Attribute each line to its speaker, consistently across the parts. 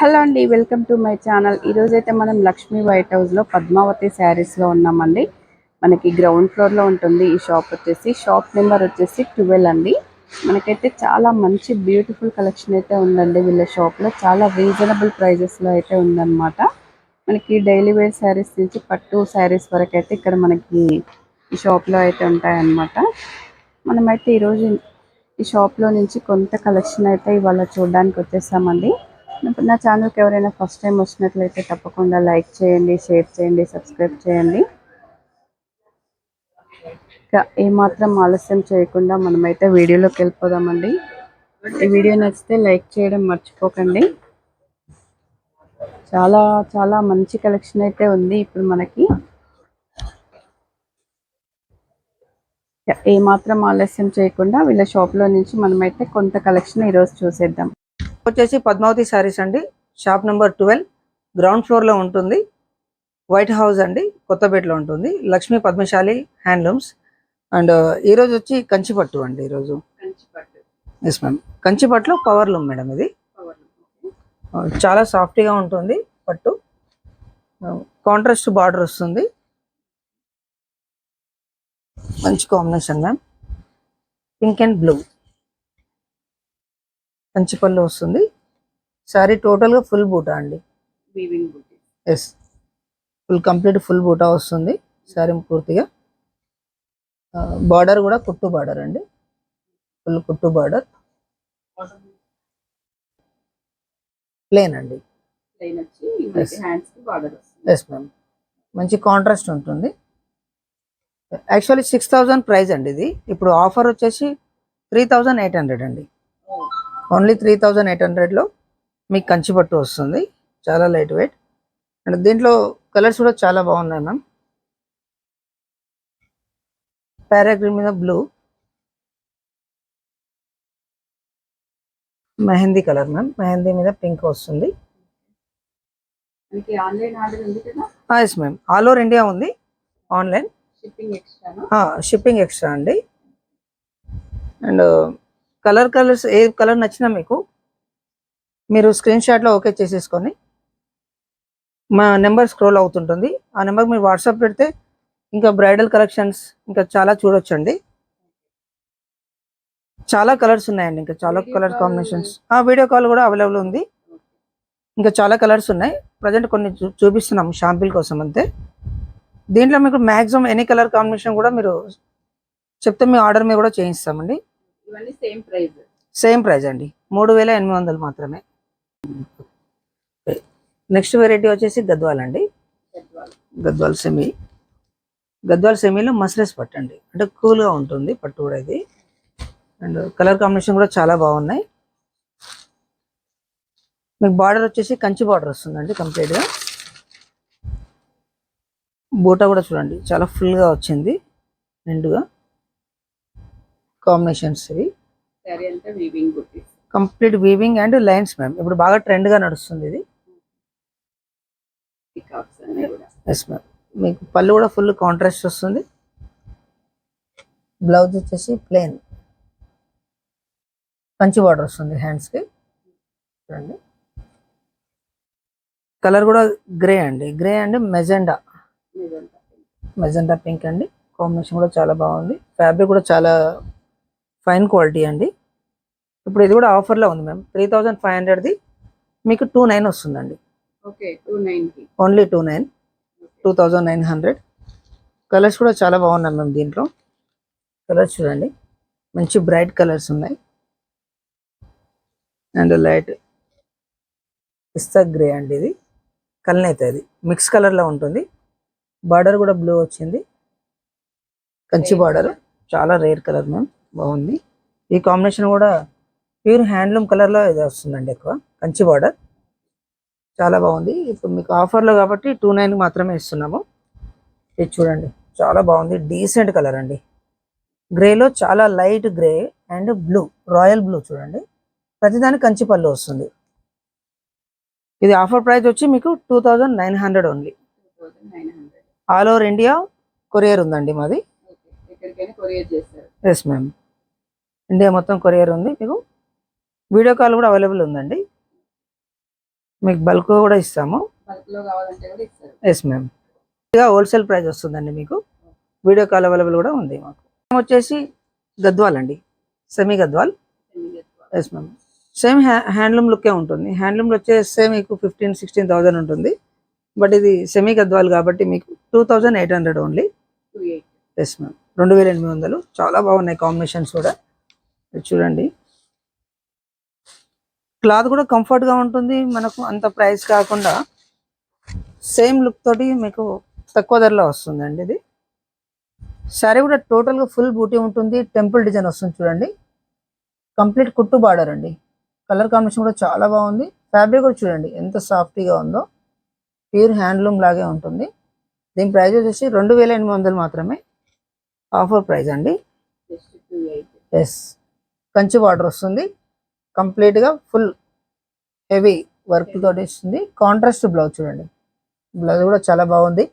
Speaker 1: Hello అండి, welcome to my channel. ఈరోజైతే మనం లక్ష్మీ వైట్ హౌస్లో పద్మావతి శారీస్లో ఉన్నామండి. మనకి గ్రౌండ్ ఫ్లోర్లో ఉంటుంది ఈ షాప్ వచ్చేసి. షాప్ నెంబర్ వచ్చేసి 12 అండి. మనకైతే చాలా మంచి బ్యూటిఫుల్ కలెక్షన్ అయితే ఉందండి వీళ్ళ షాప్లో. చాలా రీజనబుల్ ప్రైజెస్లో అయితే ఉందన్నమాట. మనకి డైలీ వేర్ శారీస్ నుంచి పట్టు శారీస్ వరకు అయితే ఇక్కడ మనకి ఈ షాప్లో అయితే ఉంటాయన్నమాట. మనమైతే ఈరోజు ఈ షాప్లో నుంచి కొంత కలెక్షన్ అయితే ఇవాళ చూడడానికి వచ్చేసామండి. నా ఛానల్కి ఎవరైనా ఫస్ట్ టైం వచ్చినట్లయితే తప్పకుండా లైక్ చేయండి, షేర్ చేయండి, సబ్స్క్రైబ్ చేయండి. ఇంకా ఏమాత్రం ఆలస్యం చేయకుండా మనమైతే వీడియోలోకి వెళ్ళిపోదామండి. ఈ వీడియో నచ్చితే లైక్ చేయడం మర్చిపోకండి. చాలా చాలా మంచి కలెక్షన్ అయితే ఉంది ఇప్పుడు మనకి. ఏమాత్రం ఆలస్యం చేయకుండా వీళ్ళ షాప్లో నుంచి మనమైతే కొంత కలెక్షన్ ఈరోజు చూసేద్దాం.
Speaker 2: వచ్చేసి పద్మావతి శారీస్ అండి. షాప్ నెంబర్ 12 గ్రౌండ్ ఫ్లోర్లో ఉంటుంది. వైట్ హౌస్ అండి, కొత్తపేటలో ఉంటుంది. లక్ష్మీ పద్మశాలి హ్యాండ్లూమ్స్. అండ్ ఈరోజు వచ్చి కంచిపట్టు అండి. ఈరోజు ఎస్ మ్యామ్, కంచిపట్టులో పవర్ లూమ్ మేడం. ఇది చాలా సాఫ్ట్గా ఉంటుంది. పట్టు కాంట్రాస్ట్ బార్డర్ వస్తుంది. మంచి combination ma'am. Pink and blue కంచిపల్లు వస్తుంది. శారీ టోటల్గా ఫుల్ బూటా అండి. ఎస్, ఫుల్ కంప్లీట్ ఫుల్ బూటా వస్తుంది శారీ పూర్తిగా. బార్డర్ కూడా కుట్టు బార్డర్ అండి, ఫుల్ కుట్టు బార్డర్. ప్లేన్ అండి. ఎస్ మ్యామ్, మంచి కాంట్రాస్ట్ ఉంటుంది. యాక్చువల్లీ 6000 ప్రైస్ అండి ఇది. ఇప్పుడు ఆఫర్ వచ్చేసి 3800 అండి. ఓన్లీ 3800లో మీకు కంచిపట్టు వస్తుంది. చాలా లైట్ వెయిట్. అండ్ దీంట్లో కలర్స్ కూడా చాలా బాగున్నాయి మ్యామ్. ప్యారాగ్రీన్ మీద blue, mehndi colour ma'am. Mehndi మీద పింక్ వస్తుంది. Yes ma'am, all over India ఉంది. ఆన్లైన్ షిప్పింగ్ ఎక్స్ట్రా అండి. అండ్ కలర్స్ ఏ కలర్ నచ్చినా మీకు మీరు స్క్రీన్ షాట్లో ఓకే చేసేసుకొని మా నెంబర్ స్క్రోల్ అవుతుంటుంది. ఆ నెంబర్కి మీరు వాట్సాప్ పెడితే ఇంకా బ్రైడల్ కలెక్షన్స్ ఇంకా చాలా చూడొచ్చండి. చాలా కలర్స్ ఉన్నాయండి, ఇంకా చాలా కలర్ కాంబినేషన్స్. వీడియో కాల్ కూడా అవైలబుల్ ఉంది. ఇంకా చాలా కలర్స్ ఉన్నాయి. ప్రజెంట్ కొన్ని చూపిస్తున్నాం షాంపిల్ కోసం అంతే. దీంట్లో మీకు మ్యాక్సిమం ఎనీ కలర్ కాంబినేషన్ కూడా మీరు చెప్తే మీ ఆర్డర్ మీద కూడా చేయిస్తామండి. సేమ్ ప్రైస్ అండి, 3800 మాత్రమే. నెక్స్ట్ వెరైటీ వచ్చేసి గద్వాల్ అండి. గద్వాల్ సెమీలో మస్రెస్ పట్టు అండి. అంటే కూల్గా ఉంటుంది పట్టు కూడా ఇది. అండ్ కలర్ కాంబినేషన్ కూడా చాలా బాగున్నాయి. మీకు బార్డర్ వచ్చేసి కంచి బార్డర్ వస్తుందండి కంప్లీట్గా. బూటా కూడా చూడండి చాలా ఫుల్గా వచ్చింది. నిండుగా కాంబినేషన్స్ ఇవి. Complete weaving and lines ma'am. ఇప్పుడు బాగా ట్రెండ్గా నడుస్తుంది ఇది. ఎస్ మ్యామ్, మీకు పళ్ళు కూడా ఫుల్ కాంట్రాస్ట్ వస్తుంది. బ్లౌజ్ వచ్చేసి ప్లెయిన్ కంచి బార్డర్ వస్తుంది హ్యాండ్స్కి. చూడండి కలర్ కూడా గ్రే అండ్ మెజెండా పింక్ అండి. కాంబినేషన్ కూడా చాలా బాగుంది. ఫ్యాబ్రిక్ కూడా చాలా ఫైన్ క్వాలిటీ అండి. ఇప్పుడు ఇది కూడా ఆఫర్లో ఉంది మ్యామ్. 3500ది మీకు 29 వస్తుందండి. ఓన్లీ 2900. కలర్స్ కూడా చాలా బాగున్నాయి మ్యామ్. దీంట్లో కలర్స్ చూడండి, మంచి బ్రైట్ కలర్స్ ఉన్నాయి. అండ్ లైట్ పిస్తా గ్రే అండి. ఇది కలనైతే అది మిక్స్ కలర్లో ఉంటుంది. బార్డర్ కూడా బ్లూ వచ్చింది. కంచి బార్డర్ చాలా రేర్ కలర్ మ్యామ్, బాగుంది. ఈ కాంబినేషన్ కూడా ప్యూర్ హ్యాండ్లూమ్ కలర్లో ఇది వస్తుందండి. ఎక్కువ కంచి బార్డర్ చాలా బాగుంది. ఇప్పుడు మీకు ఆఫర్లో కాబట్టి 29 మాత్రమే ఇస్తున్నాము. ఇది చూడండి చాలా బాగుంది. డీసెంట్ కలర్ అండి. గ్రేలో చాలా light grey and blue, royal blue చూడండి. ప్రతిదానికి కంచి పళ్ళు వస్తుంది. ఇది ఆఫర్ ప్రైస్ వచ్చి మీకు 2900 only. All over India courier ఉందండి మాది. ఎస్ మ్యామ్, ఇండియా మొత్తం కొరియర్ ఉంది. మీకు వీడియో కాల్ కూడా అవైలబుల్ ఉందండి. మీకు బల్క్ కూడా ఇస్తాము.
Speaker 1: బల్క్ లో కావాలంటే కూడా ఇస్తారు.
Speaker 2: Yes ma'am. ఇక హోల్సేల్ ప్రైస్ వస్తుందండి మీకు. వీడియో కాల్ అవైలబుల్ కూడా ఉంది మాకు. వచ్చేసి గద్వాల్ అండి, semi Gadwal. Yes ma'am. Same handloom లుక్కే ఉంటుంది. హ్యాండ్లూమ్లో వచ్చేస్తే మీకు 15,000-16,000 ఉంటుంది. బట్ ఇది సెమీ గద్వాల్ కాబట్టి మీకు 2,800 ఓన్లీ. Yes ma'am. 2,800. చాలా బాగున్నాయి కాంబినేషన్స్ కూడా. ఇది చూడండి, క్లాత్ కూడా కంఫర్ట్గా ఉంటుంది మనకు, అంత ప్రైస్ కాకుండా సేమ్ లుక్ తోటి మీకు తక్కువ ధరలో వస్తుందండి. ఇది శారీ కూడా టోటల్గా ఫుల్ బూటీ ఉంటుంది. టెంపుల్ డిజైన్ వస్తుంది చూడండి. కంప్లీట్ కుట్టు బార్డర్ అండి. కలర్ కాంబినేషన్ కూడా చాలా బాగుంది. ఫ్యాబ్రిక్ కూడా చూడండి ఎంత సాఫ్ట్గా ఉందో. ప్యూర్ హ్యాండ్లూమ్ లాగే ఉంటుంది. దీని ప్రైస్ వచ్చేసి 2,800 మాత్రమే. ఆఫర్ ప్రైస్ అండి. ఎస్, కంచి బార్డర్ వస్తుంది. కంప్లీట్గా ఫుల్ హెవీ వర్క్ తోటి వస్తుంది. కాంట్రాస్ట్ బ్లౌజ్ చూడండి, బ్లౌజ్ కూడా చాలా బాగుంది.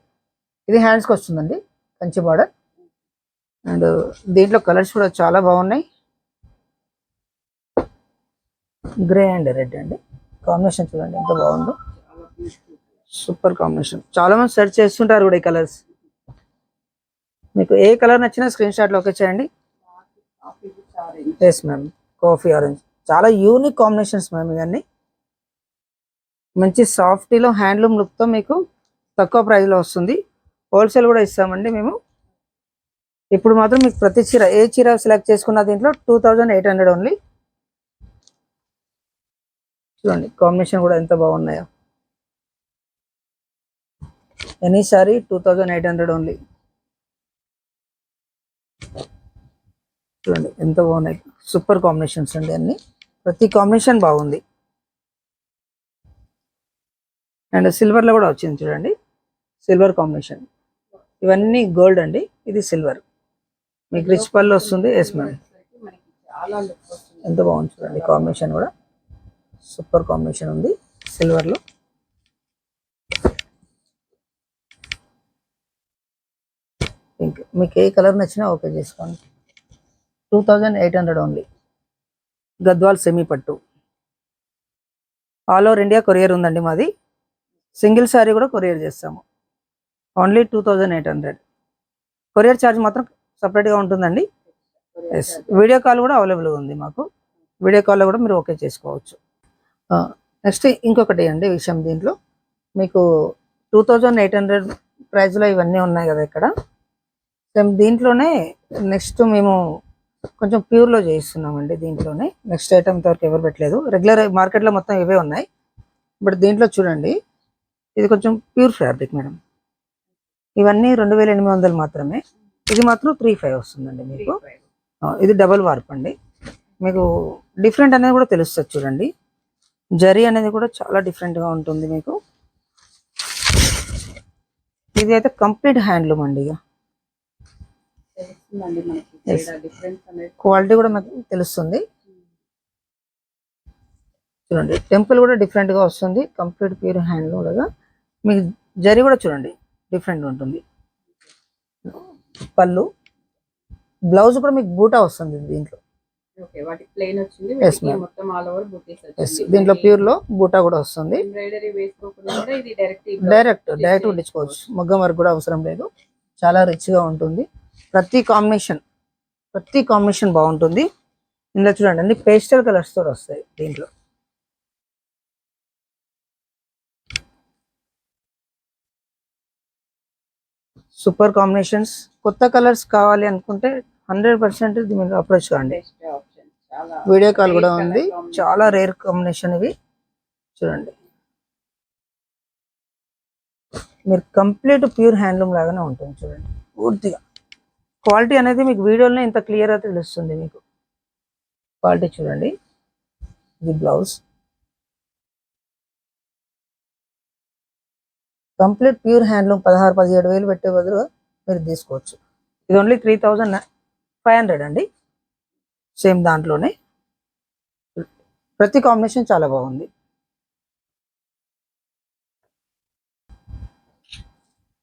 Speaker 2: ఇది హ్యాండ్స్కి వస్తుందండి కంచి బార్డర్. అండ్ దీంట్లో కలర్స్ కూడా చాలా బాగున్నాయి. గ్రే అండ్ రెడ్ అండి కాంబినేషన్ చూడండి ఎంత బాగుందో. Super combination. చాలా మంది సెర్చ్ చేస్తుంటారు కూడా ఈ కలర్స్. మీకు ఏ కలర్ నచ్చినా స్క్రీన్ షాట్ ఓకే చేయండి. Yes ma'am. కాఫీ ఆరెంజ్ చాలా యూనిక్ కాంబినేషన్స్ మ్యామ్. ఇవన్నీ మంచి సాఫ్టీలో హ్యాండ్లూమ్ లుక్తో మీకు తక్కువ ప్రైస్లో వస్తుంది. హోల్సేల్ కూడా ఇస్తామండి మేము. ఇప్పుడు మాత్రం మీకు ప్రతి చీర, ఏ చీర సెలెక్ట్ చేసుకున్న దీంట్లో 2,800 ఓన్లీ. చూడండి కాంబినేషన్ కూడా ఎంత బాగున్నాయో. Any sorry 2,800 only. చూడండి ఎంత బాగున్నాయి. సూపర్ కాంబినేషన్స్ అండి అన్ని. ప్రతి కాంబినేషన్ బాగుంది. అండ్ సిల్వర్లో కూడా వచ్చింది చూడండి, సిల్వర్ కాంబినేషన్. ఇవన్నీ గోల్డ్ అండి, ఇది సిల్వర్. మీకు రిచ్ పళ్ళు వస్తుంది. Yes ma'am. ఎంత బాగుంది చూడండి కాంబినేషన్ కూడా. సూపర్ కాంబినేషన్ ఉంది సిల్వర్లో. పింక్, మీకు ఏ కలర్ నచ్చినా ఓకే చేసుకోండి. 2,800 ఓన్లీ. గద్వాల్ సెమీ పట్టు. ఆల్ ఓవర్ ఇండియా కొరియర్ ఉందండి మాది. సింగిల్ శారీ కూడా కొరియర్ చేస్తాము. ఓన్లీ 2,800. కొరియర్ ఛార్జ్ మాత్రం సపరేట్గా ఉంటుందండి. ఎస్, వీడియో కాల్ కూడా అవైలబుల్గా ఉంది మాకు. వీడియో కాల్లో కూడా మీరు ఓకే చేసుకోవచ్చు. నెక్స్ట్ ఇంకొకటి అండి విషయం, దీంట్లో మీకు 2,800 ప్రైస్లో ఇవన్నీ ఉన్నాయి కదా ఇక్కడ. సేమ్ దీంట్లోనే నెక్స్ట్ మేము కొంచెం ప్యూర్లో చేయిస్తున్నామండి. దీంట్లోనే నెక్స్ట్ ఐటమ్ ఇంతవరకు ఎవరు పెట్టలేదు. రెగ్యులర్ మార్కెట్లో మొత్తం ఇవే ఉన్నాయి. బట్ దీంట్లో చూడండి, ఇది కొంచెం ప్యూర్ ఫ్యాబ్రిక్ మేడం. ఇవన్నీ 2,800 మాత్రమే. ఇది మాత్రం 3,500 వస్తుందండి మీకు. ఇది డబల్ వార్ప్ అండి. మీకు డిఫరెంట్ అనేది కూడా తెలుస్తుంది చూడండి. జరీ అనేది కూడా చాలా డిఫరెంట్గా ఉంటుంది మీకు. ఇది అయితే కంప్లీట్ హ్యాండ్లూమ్ అండి. ఇక క్వాలిటీ కూడా మీకు తెలుస్తుంది. చూడండి టెంపుల్ కూడా డిఫరెంట్గా వస్తుంది. కంప్లీట్ ప్యూర్ హ్యాండ్లూమ్ లాగా. మీకు జరీ కూడా చూడండి డిఫరెంట్ ఉంటుంది. పళ్ళు, బ్లౌజ్ కూడా మీకు బూటా వస్తుంది దీంట్లో. దీంట్లో ప్యూర్ లో బూటా కూడా వస్తుంది. డైరెక్ట్ కుట్టించుకోవచ్చు. మగ్గం వర్క్ కూడా అవసరం లేదు. చాలా రిచ్ గా ఉంటుంది. ప్రతి కాంబినేషన్ బాగుంటుంది. ఇందులో చూడండి అన్ని పేస్టల్ కలర్స్ తో వస్తాయి దీంట్లో. Super combinations. కొత్త కలర్స్ కావాలి అనుకుంటే 100% మీరు అప్రోచ్ కాండి. వీడియో కాల్ కూడా ఉంది. చాలా రేర్ కాంబినేషన్ ఇవి. చూడండి మీరు కంప్లీట్ ప్యూర్ హ్యాండ్లూమ్ లాగానే ఉంటుంది. చూడండి పూర్తిగా క్వాలిటీ అనేది మీకు వీడియోలోనే ఇంత క్లియర్గా తెలుస్తుంది మీకు. క్వాలిటీ చూడండి. ఇది బ్లౌజ్. Complete pure handloom. 16,000-17,000 వేలు పెట్టే బదులు మీరు తీసుకోవచ్చు. ఇది ఓన్లీ 3,500 అండి. సేమ్ దాంట్లోనే ప్రతి కాంబినేషన్ చాలా బాగుంది.